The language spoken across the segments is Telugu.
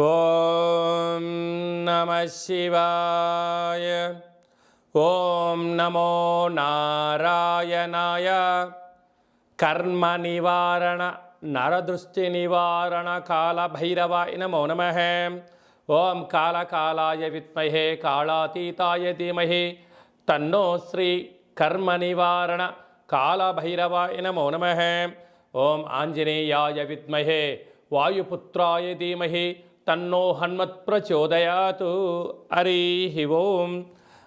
ఓం నమః శివాయ. ఓం నమో నారాయణాయ. కర్మ నివారణ నరదృష్టి నివారణ కాళభైరవాయ నమో నమః. ఓం కాళకాలాయ విద్మహే కాళాతీతాయ ధీమహి తన్నో శ్రీ కర్మ నివారణ కాళభైరవాయ నమో నమః. ఓం ఆంజనేయాయ విద్మహే వాయుపుత్రాయ ధీమహి తన్నో హనుమత్ ప్రచోదయాతు. హరి ఓం.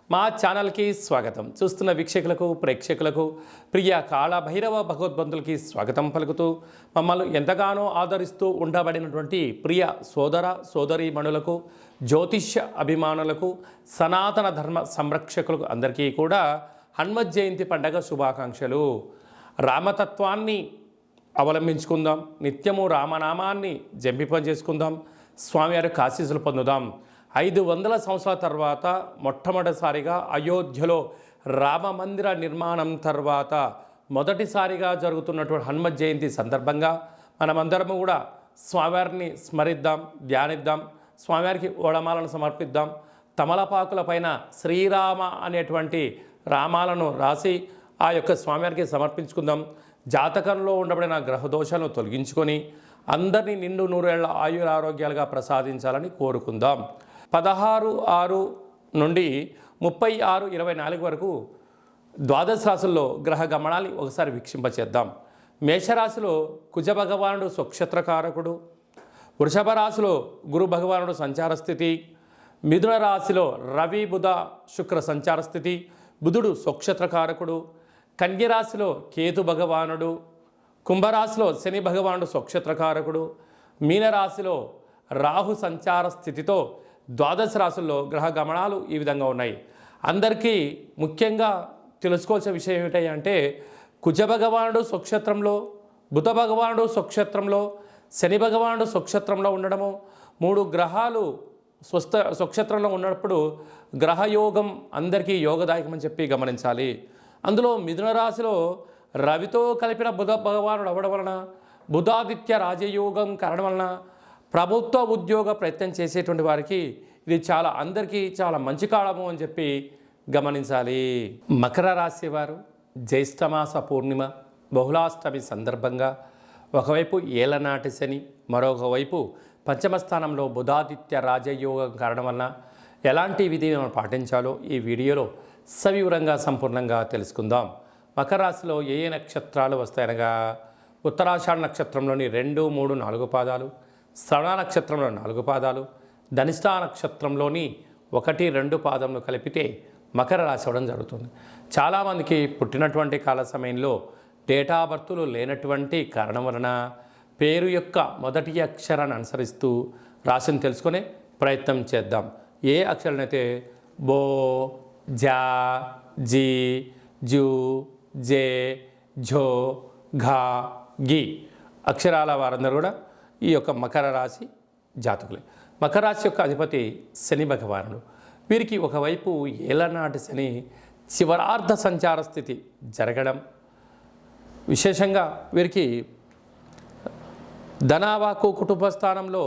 మా ఛానల్కి స్వాగతం. చూస్తున్న వీక్షకులకు ప్రేక్షకులకు ప్రియ కాళభైరవ భగవద్బంధులకి స్వాగతం పలుకుతూ మమ్మల్ని ఎంతగానో ఆదరిస్తూ ఉండబడినటువంటి ప్రియ సోదర సోదరీమణులకు, జ్యోతిష్య అభిమానులకు, సనాతన ధర్మ సంరక్షకులకు అందరికీ కూడా హనుమత్ జయంతి పండగ శుభాకాంక్షలు. రామతత్వాన్ని అవలంబించుకుందాం, నిత్యము రామనామాన్ని జంపింపజేసుకుందాం, స్వామివారి ఆశీస్సులు పొందుదాం. 500 సంవత్సరాల తర్వాత మొట్టమొదటిసారిగా అయోధ్యలో రామమందిర నిర్మాణం తర్వాత మొదటిసారిగా జరుగుతున్నటువంటి హనుమత్ జయంతి సందర్భంగా మనమందరము కూడా స్వామివారిని స్మరిద్దాం, ధ్యానిద్దాం, స్వామివారికి ఓడమాలను సమర్పిద్దాం. తమలపాకుల పైన శ్రీరామ అనేటువంటి రామాలను రాసి ఆ యొక్క స్వామివారికి సమర్పించుకుందాం. జాతకంలో ఉండబడిన గ్రహదోషాలను తొలగించుకొని అందరినీ నిండు నూరేళ్ల ఆయురారోగ్యాలుగా ప్రసాదించాలని కోరుకుందాం. 16/6 నుండి 36/24 వరకు ద్వాదశ రాశుల్లో గ్రహ గమనాన్ని ఒకసారి వీక్షింపచేద్దాం. మేషరాశిలో కుజ భగవానుడు స్వక్షత్రకారకుడు, వృషభ రాశిలో గురు భగవానుడు సంచార స్థితి, మిథున రాశిలో రవి బుధ శుక్ర సంచార స్థితి, బుధుడు స్వక్షత్రకారకుడు, కన్యరాశిలో కేతు భగవానుడు, కుంభరాశిలో శని భగవానుడు స్వక్షత్రకారకుడు, మీనరాశిలో రాహు సంచార స్థితితో ద్వాదశ రాశుల్లో గ్రహ గమనాలు ఈ విధంగా ఉన్నాయి. అందరికీ ముఖ్యంగా తెలుసుకోవాల్సిన విషయం ఏమిటంటే కుజ భగవానుడు స్వక్షత్రంలో, బుధ భగవానుడు స్వక్షత్రంలో, శని భగవానుడు స్వక్షత్రంలో ఉండడము, 3 గ్రహాలు స్వక్షత్రంలో ఉన్నప్పుడు గ్రహయోగం అందరికీ యోగదాయకమని చెప్పి గమనించాలి. అందులో మిథున రాశిలో రవితో కలిపిన బుధ భగవానుడు అవ్వడం వలన, బుధాదిత్య రాజయోగం కారణం వలన ప్రభుత్వ ఉద్యోగ ప్రయత్నం చేసేటువంటి వారికి ఇది అందరికీ చాలా మంచి కాలము అని చెప్పి గమనించాలి. మకర రాశి వారు జ్యేష్ఠమాస పూర్ణిమ బహుళాష్టమి సందర్భంగా ఒకవైపు ఏలనాటి శని, మరొక వైపు పంచమ స్థానంలో బుధాదిత్య రాజయోగం కారణం వలన ఎలాంటి విధి మనం పాటించాలో ఈ వీడియోలో సవివరంగా సంపూర్ణంగా తెలుసుకుందాం. మకర రాశిలో ఏ నక్షత్రాలు వస్తాయనగా ఉత్తరాషాఢ నక్షత్రంలోని 2, 3, 4 పాదాలు, శ్రవణ నక్షత్రంలో 4 పాదాలు, ధనిష్ఠా నక్షత్రంలోని 1, 2 పాదములు కలిపితే మకర రాశి అవ్వడం జరుగుతుంది. చాలామందికి పుట్టినటువంటి కాల సమయంలో డేటా బర్తులు లేనటువంటి కారణం వలన పేరు యొక్క మొదటి అక్షరాన్ని అనుసరిస్తూ రాశిని తెలుసుకునే ప్రయత్నం చేద్దాం. ఏ అక్షరాలైతే బో, జా, జీ, జూ, జే, ఝో, ఘా, గి అక్షరాల వారందరూ కూడా ఈ యొక్క మకర రాశి జాతకులే. మకర రాశి యొక్క అధిపతి శని భగవానుడు. వీరికి ఒకవైపు ఏలనాటి శని చివరార్ధ సంచార స్థితి జరగడం, విశేషంగా వీరికి ధనావాకు కుటుంబ స్థానంలో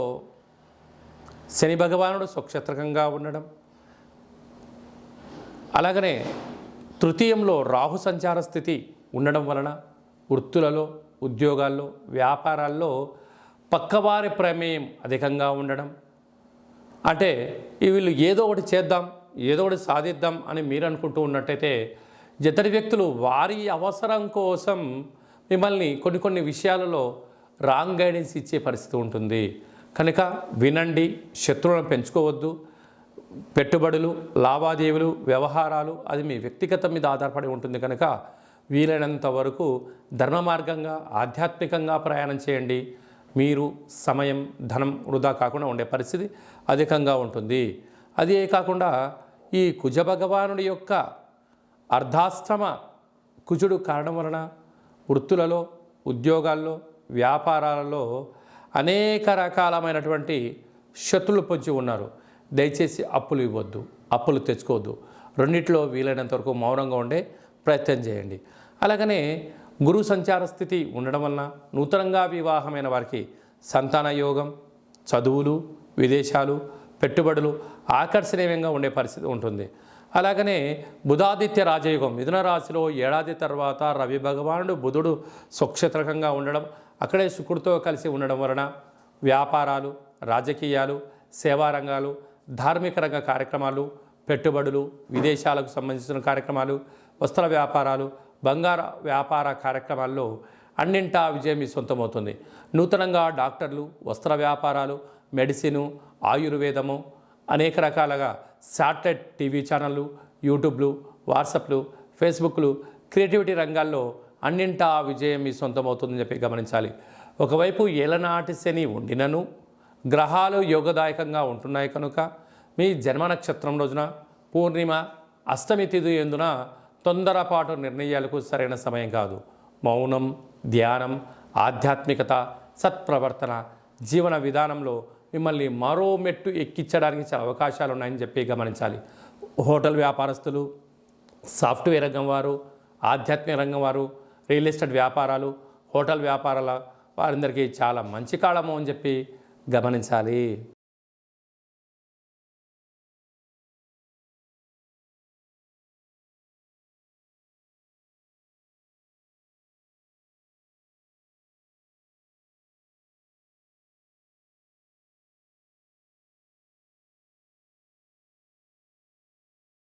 శని భగవానుడు స్వక్షత్రకంగా ఉండడం, అలాగనే తృతీయంలో రాహు సంచార స్థితి ఉండడం వలన వృత్తులలో, ఉద్యోగాల్లో, వ్యాపారాల్లో పక్కవారి ప్రమేయం అధికంగా ఉండడం. అంటే వీళ్ళు ఏదో ఒకటి చేద్దాం, ఏదో ఒకటి సాధిద్దాం అని మీరు అనుకుంటూ ఉన్నట్టయితే ఇతడి వ్యక్తులు వారి అవసరం కోసం మిమ్మల్ని కొన్ని విషయాలలో రాంగ్ గైడెన్స్ ఇచ్చే పరిస్థితి ఉంటుంది. కనుక వినండి, శత్రువులను పెంచుకోవద్దు. పెట్టుబడులు, లావాదేవీలు, వ్యవహారాలు అది మీ వ్యక్తిగతం మీద ఆధారపడి ఉంటుంది. కనుక వీలైనంత వరకు ధర్మ మార్గంగా, ఆధ్యాత్మికంగా ప్రయాణం చేయండి. మీరు సమయం, ధనం వృధా కాకుండా ఉండే పరిస్థితి అధికంగా ఉంటుంది. అదే కాకుండా ఈ కుజ భగవానుడి యొక్క అర్ధాష్టమ కుజుడు కారణం వలన వృత్తులలో, ఉద్యోగాల్లో, వ్యాపారాలలో అనేక రకాలమైనటువంటి శత్రులు పొంచి ఉన్నారు. దయచేసి అప్పులు ఇవ్వద్దు, అప్పులు తెచ్చుకోవద్దు. రెండిట్లో వీలైనంత వరకు మౌనంగా ఉండే ప్రయత్నం చేయండి. అలాగనే గురు సంచార స్థితి ఉండడం వలన నూతనంగా వివాహమైన వారికి సంతాన యోగం, చదువులు, విదేశాలు, పెట్టుబడులు ఆకర్షణీయంగా ఉండే పరిస్థితి ఉంటుంది. అలాగనే బుధాదిత్య రాజయోగం మిథున రాశిలో ఏడాది తర్వాత రవి భగవానుడు బుధుడు స్వక్షేత్రకంగా ఉండడం, అక్కడే శుక్రుడితో కలిసి ఉండడం వలన వ్యాపారాలు, రాజకీయాలు, సేవా రంగాలు, ధార్మిక రంగ కార్యక్రమాలు, పెట్టుబడులు, విదేశాలకు సంబంధించిన కార్యక్రమాలు, వస్త్ర వ్యాపారాలు, బంగార వ్యాపార కార్యక్రమాల్లో అన్నింటా విజయం మీ సొంతమవుతుంది. నూతనంగా డాక్టర్లు, వస్త్ర వ్యాపారాలు, మెడిసిను, ఆయుర్వేదము, అనేక రకాలుగా శాటిలైట్ టీవీ ఛానళ్ళు, యూట్యూబ్లు, వాట్సాప్లు, ఫేస్బుక్లు, క్రియేటివిటీ రంగాల్లో అన్నింటా విజయం మీ సొంతమవుతుందని చెప్పి గమనించాలి. ఒకవైపు ఏలనాటి శని ఉండినను గ్రహాలు యోగదాయకంగా ఉంటున్నాయి కనుక మీ జన్మ నక్షత్రం రోజున పూర్ణిమ, అష్టమి తిథి ఎందున తొందరపాటు నిర్ణయాలకు సరైన సమయం కాదు. మౌనం, ధ్యానం, ఆధ్యాత్మికత, సత్ప్రవర్తన జీవన విధానంలో మిమ్మల్ని మరో మెట్టు ఎక్కించడానికి చాలా అవకాశాలు ఉన్నాయని చెప్పి గమనించాలి. హోటల్ వ్యాపారస్తులు, సాఫ్ట్వేర్ రంగం వారు, ఆధ్యాత్మిక రంగం వారు, రియల్ ఎస్టేట్ వ్యాపారాలు, హోటల్ వ్యాపారాల వారందరికీ చాలా మంచి కాలము అని చెప్పి గమనించాలి.